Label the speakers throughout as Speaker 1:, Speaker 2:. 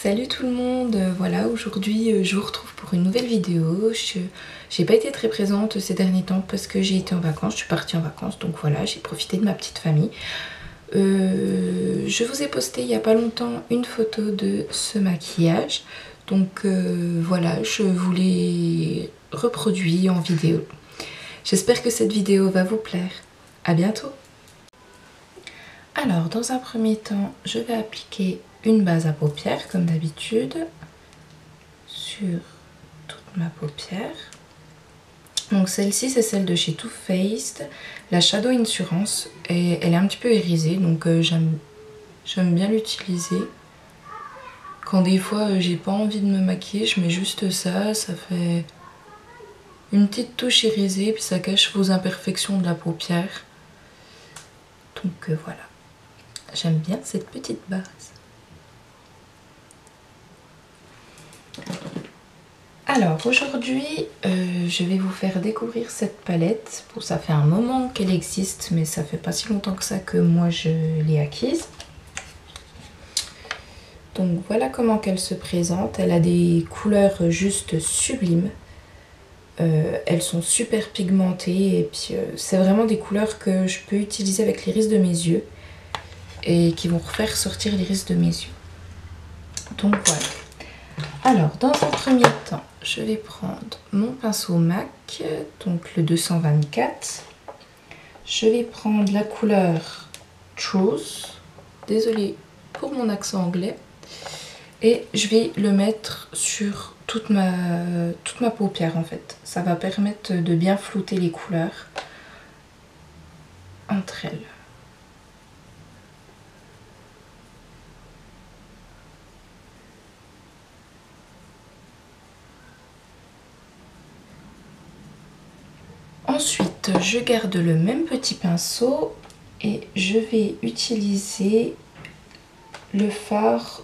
Speaker 1: Salut tout le monde, voilà aujourd'hui je vous retrouve pour une nouvelle vidéo. J'ai pas été très présente ces derniers temps parce que j'ai été en vacances, je suis partie en vacances, donc voilà, j'ai profité de ma petite famille. Je vous ai posté il y a pas longtemps une photo de ce maquillage, donc voilà, je vous l'ai reproduit en vidéo. J'espère que cette vidéo va vous plaire. À bientôt. Alors dans un premier temps, je vais appliquer une base à paupières comme d'habitude sur toute ma paupière. Donc celle-ci c'est celle de chez Too Faced, la Shadow Insurance, et elle est un petit peu irisée, donc j'aime bien l'utiliser. Quand des fois j'ai pas envie de me maquiller, je mets juste ça, ça fait une petite touche irisée, puis ça cache vos imperfections de la paupière. Donc voilà, j'aime bien cette petite base. Alors aujourd'hui, je vais vous faire découvrir cette palette. Bon, ça fait un moment qu'elle existe, mais ça fait pas si longtemps que ça que moi je l'ai acquise. Donc voilà comment qu'elle se présente. Elle a des couleurs juste sublimes. Elles sont super pigmentées et puis c'est vraiment des couleurs que je peux utiliser avec l'iris de mes yeux et qui vont refaire sortir l'iris de mes yeux. Donc voilà. Alors, dans un premier temps, je vais prendre mon pinceau MAC, donc le 224. Je vais prendre la couleur Truth, désolée pour mon accent anglais, et je vais le mettre sur toute ma paupière en fait. Ça va permettre de bien flouter les couleurs entre elles. Ensuite, je garde le même petit pinceau et je vais utiliser le fard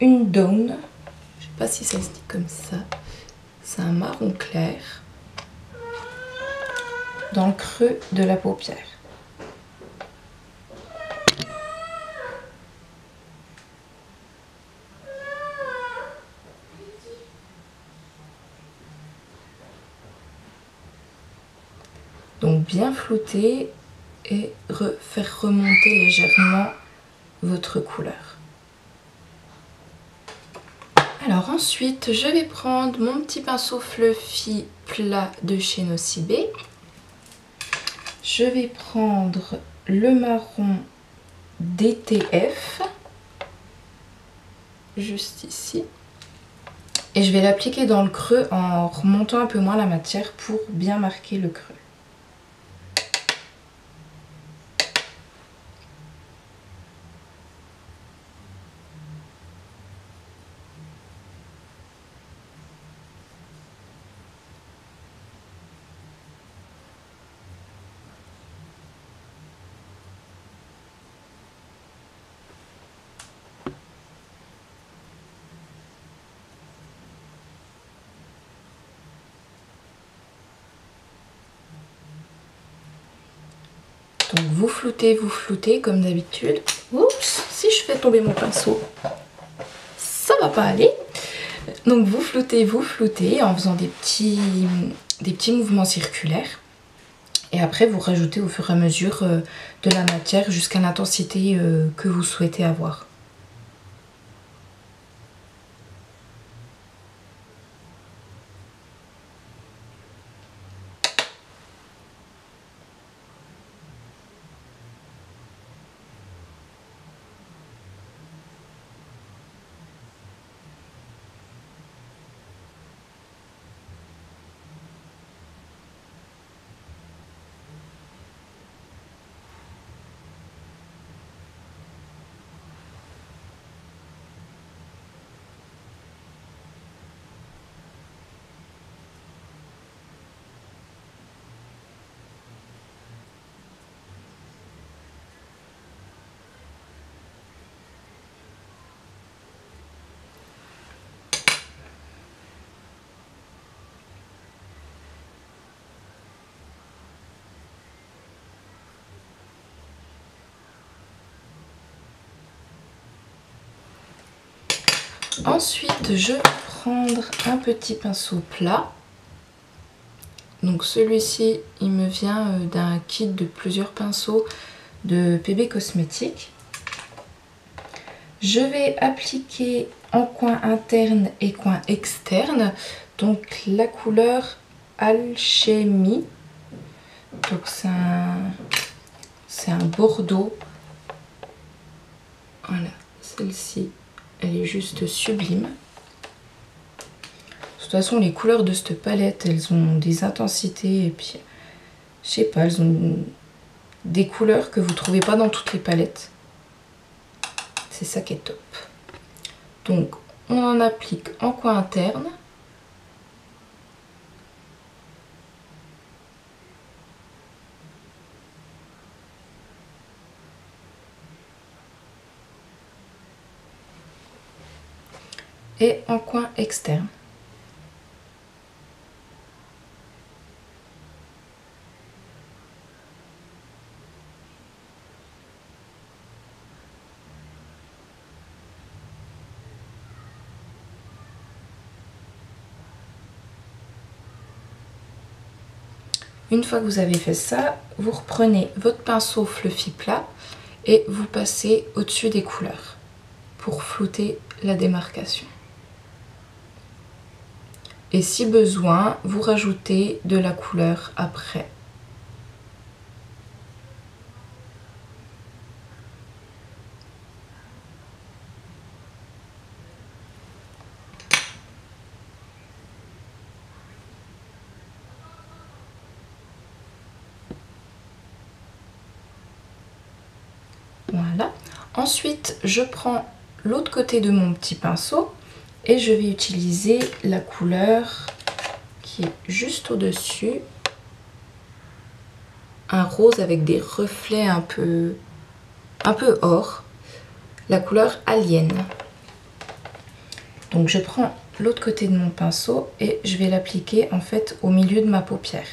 Speaker 1: Undawn. Je sais pas si ça se dit comme ça. C'est un marron clair dans le creux de la paupière. Donc bien flouter et faire remonter légèrement votre couleur. Alors ensuite, je vais prendre mon petit pinceau fluffy plat de chez Nocibé. Je vais prendre le marron DTF, juste ici. Et je vais l'appliquer dans le creux en remontant un peu moins la matière pour bien marquer le creux. Donc vous floutez comme d'habitude. Oups, si je fais tomber mon pinceau, ça va pas aller. Donc vous floutez en faisant des petits mouvements circulaires. Et après vous rajoutez au fur et à mesure de la matière jusqu'à l'intensité que vous souhaitez avoir. Ensuite, je vais prendre un petit pinceau plat. Donc celui-ci, il me vient d'un kit de plusieurs pinceaux de PB Cosmétiques. Je vais appliquer en coin interne et coin externe, donc la couleur Alchimie. Donc c'est un bordeaux. Voilà, celle-ci, elle est juste sublime. De toute façon, les couleurs de cette palette, elles ont des intensités et puis, je sais pas, elles ont des couleurs que vous ne trouvez pas dans toutes les palettes. C'est ça qui est top. Donc, on en applique en coin interne. Et en coin externe. Une fois que vous avez fait ça, vous reprenez votre pinceau fluffy plat et vous passez au-dessus des couleurs pour flouter la démarcation. Et si besoin, vous rajoutez de la couleur après. Voilà. Ensuite, je prends l'autre côté de mon petit pinceau et je vais utiliser la couleur qui est juste au-dessus. Un rose avec des reflets un peu or. La couleur Alien. Donc je prends l'autre côté de mon pinceau et je vais l'appliquer en fait au milieu de ma paupière.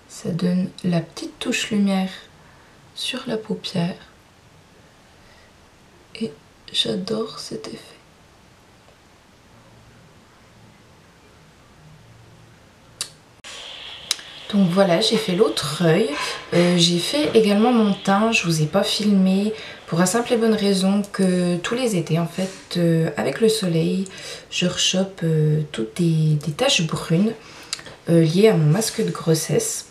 Speaker 1: Ça donne la petite touche lumière sur la paupière. Et j'adore cet effet. Donc voilà, j'ai fait l'autre œil. J'ai fait également mon teint. Je vous ai pas filmé pour la simple et bonne raison que tous les étés, en fait, avec le soleil, je rechoppe toutes des taches brunes liées à mon masque de grossesse.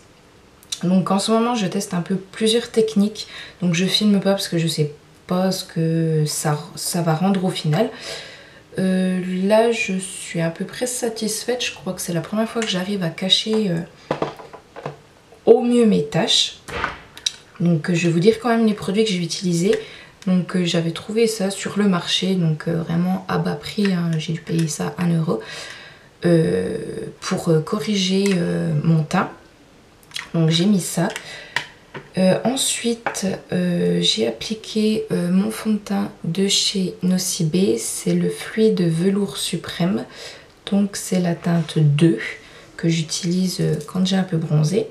Speaker 1: Donc en ce moment, je teste un peu plusieurs techniques. Donc je filme pas parce que je sais pas ce que ça va rendre au final. Là, je suis à peu près satisfaite. Je crois que c'est la première fois que j'arrive à cacher au mieux mes tâches. Donc je vais vous dire quand même les produits que j'ai utilisés. Donc j'avais trouvé ça sur le marché, donc vraiment à bas prix, hein. J'ai dû payer ça 1 euro pour corriger mon teint. Donc j'ai mis ça. Ensuite j'ai appliqué mon fond de teint de chez Nocibé. C'est le fluide velours suprême. Donc c'est la teinte 2 que j'utilise quand j'ai un peu bronzé.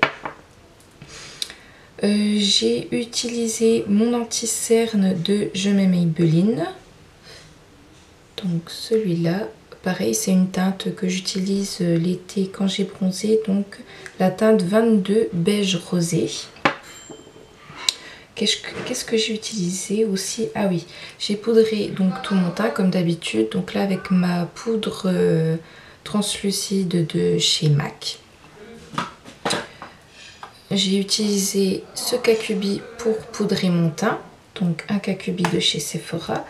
Speaker 1: J'ai utilisé mon anti-cerne de Je m'aime Maybelline. Donc celui-là, pareil, c'est une teinte que j'utilise l'été quand j'ai bronzé. Donc la teinte 22 beige rosé. Qu'est-ce que j'ai utilisé aussi? Ah oui, j'ai poudré donc tout mon teint comme d'habitude. Donc là avec ma poudre translucide de chez MAC. J'ai utilisé ce Kakubi pour poudrer mon teint, donc un Kakubi de chez Sephora.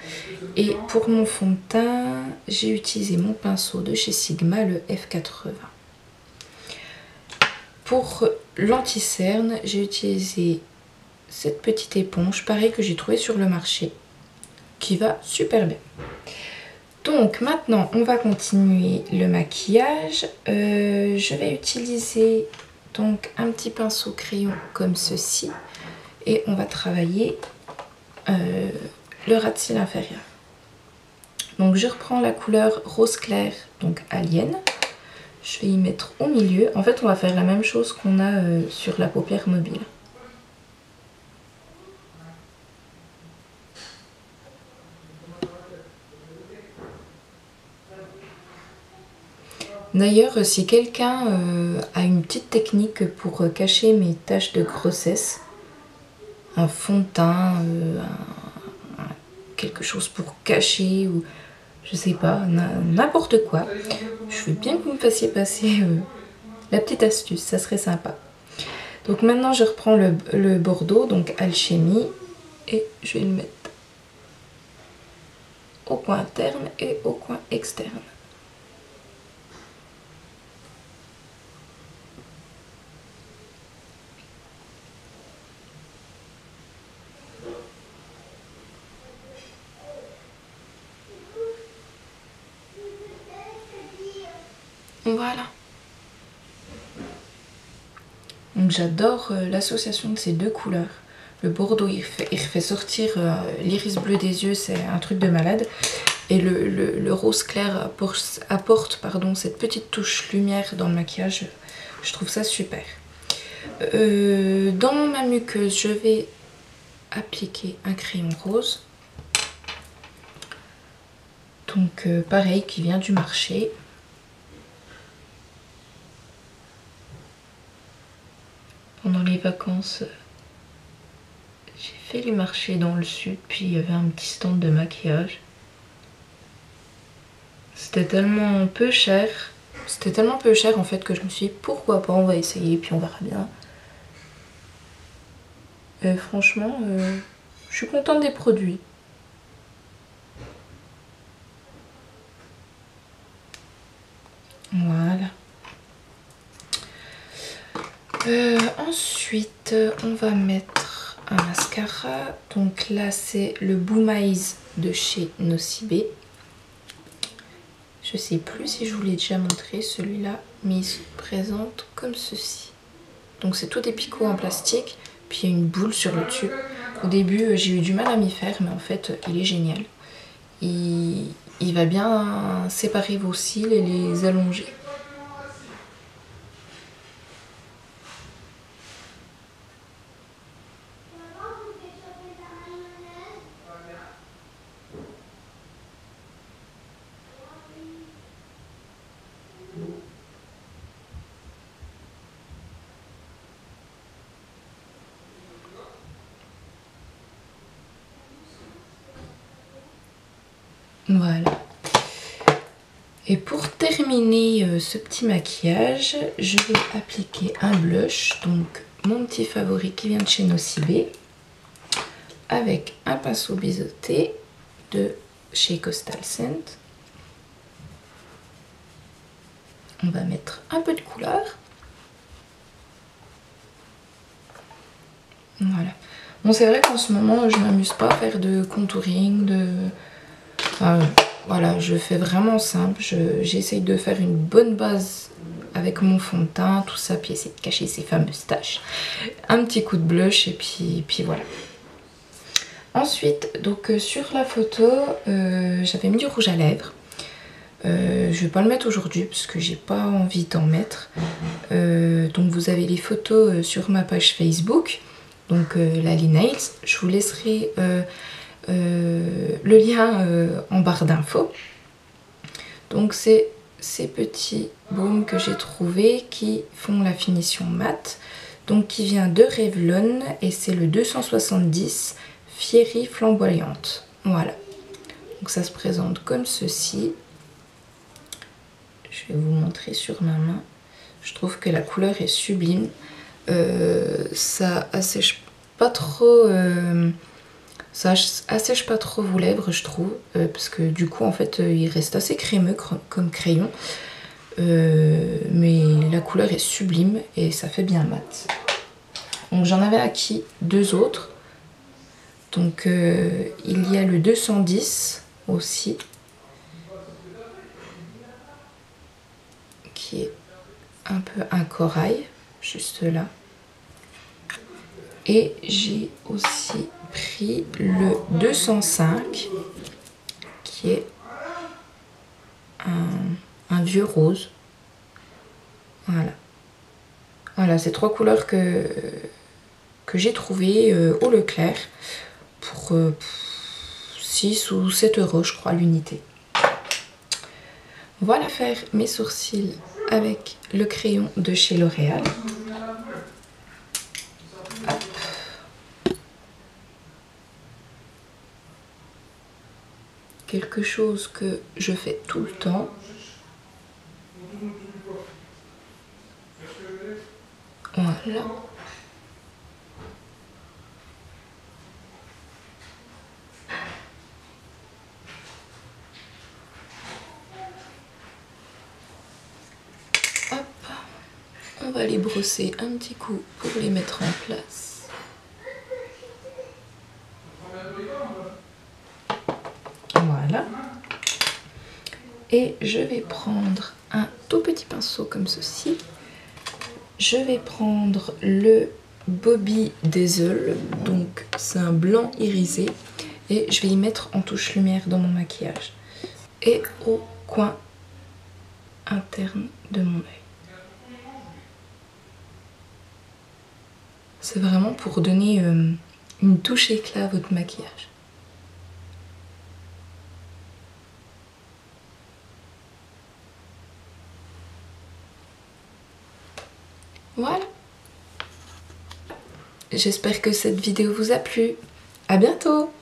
Speaker 1: Et pour mon fond de teint, j'ai utilisé mon pinceau de chez Sigma, le F80. Pour l'anti-cerne, j'ai utilisé cette petite éponge, pareil que j'ai trouvé sur le marché, qui va super bien. Donc maintenant, on va continuer le maquillage. Je vais utiliser donc un petit pinceau crayon comme ceci et on va travailler le ras de cils inférieur. Donc je reprends la couleur rose clair, donc Alien. Je vais y mettre au milieu. En fait, on va faire la même chose qu'on a sur la paupière mobile. D'ailleurs, si quelqu'un a une petite technique pour cacher mes taches de grossesse, un fond de teint, quelque chose pour cacher ou je sais pas, n'importe quoi, je veux bien que vous me fassiez passer la petite astuce, ça serait sympa. Donc maintenant je reprends le bordeaux, donc Alchimie, et je vais le mettre au coin interne et au coin externe. Voilà. Donc j'adore l'association de ces deux couleurs. Le bordeaux il fait sortir l'iris bleu des yeux, c'est un truc de malade. Et le rose clair apporte cette petite touche lumière dans le maquillage. Je trouve ça super. Dans ma muqueuse, je vais appliquer un crayon rose. Donc pareil, qui vient du marché. Pendant les vacances, j'ai fait les marchés dans le sud, puis il y avait un petit stand de maquillage. C'était tellement peu cher en fait que je me suis dit pourquoi pas, on va essayer, puis on verra bien. Et franchement, je suis contente des produits. Voilà. Ensuite, on va mettre un mascara. Donc là, c'est le Boom Eyes de chez Nocibé. Je sais plus si je vous l'ai déjà montré celui-là, mais il se présente comme ceci. Donc c'est tout des picots en plastique, puis il y a une boule sur le dessus. Au début, j'ai eu du mal à m'y faire, mais en fait, il est génial. Il va bien séparer vos cils et les allonger. Voilà. Et pour terminer ce petit maquillage, je vais appliquer un blush, donc mon petit favori qui vient de chez Nocibé, avec un pinceau biseauté de chez Coastal Scent. On va mettre un peu de couleur. Voilà. Bon, c'est vrai qu'en ce moment, je m'amuse pas à faire de contouring, voilà, je fais vraiment simple. J'essaye de faire une bonne base avec mon fond de teint, tout ça, puis essayer de cacher ces fameuses taches. Un petit coup de blush et puis voilà. Ensuite, donc sur la photo, j'avais mis du rouge à lèvres. Je vais pas le mettre aujourd'hui parce que j'ai pas envie d'en mettre. Donc vous avez les photos sur ma page Facebook, donc Lali Nails. Je vous laisserai le lien en barre d'infos. Donc c'est ces petits baumes que j'ai trouvés qui font la finition mat, donc qui vient de Revlon et c'est le 270 Fiery Flamboyante. Voilà, donc ça se présente comme ceci. Je vais vous montrer sur ma main. Je trouve que la couleur est sublime. Ça assèche pas trop vos lèvres, je trouve, parce que du coup en fait il reste assez crémeux comme crayon, mais la couleur est sublime et ça fait bien mat. Donc j'en avais acquis deux autres. Donc il y a le 210 aussi, qui est un peu un corail, juste là. Et j'ai aussi pris le 205, qui est un vieux rose. Voilà. Voilà, c'est 3 couleurs que j'ai trouvées au Leclerc pour 6 ou 7 euros, je crois, l'unité. Voilà faire mes sourcils avec le crayon de chez L'Oréal. Quelque chose que je fais tout le temps. Voilà. Hop. On va les brosser un petit coup pour les mettre en place. Voilà. Et je vais prendre un tout petit pinceau comme ceci. Je vais prendre le Bobbi Dazzle, donc c'est un blanc irisé. Et je vais y mettre en touche lumière dans mon maquillage. Et au coin interne de mon œil. C'est vraiment pour donner une touche éclat à votre maquillage. Voilà. J'espère que cette vidéo vous a plu. À bientôt!